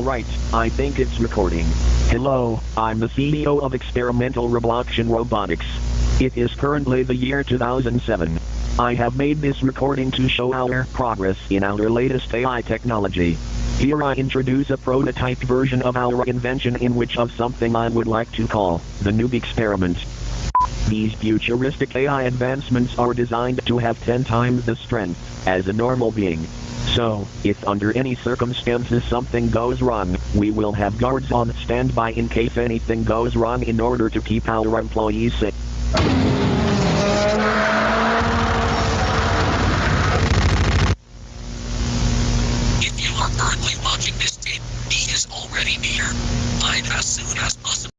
Alright, I think it's recording. Hello, I'm the CEO of Experimental Robloxian Robotics. It is currently the year 2007. I have made this recording to show our progress in our latest AI technology. Here I introduce a prototype version of our invention in which of something I would like to call the noob experiment. These futuristic AI advancements are designed to have 10 times the strength as a normal being. So, if under any circumstances something goes wrong, we will have guards on standby in case anything goes wrong in order to keep our employees safe. If you are currently watching this tape, he is already near. Hide as soon as possible.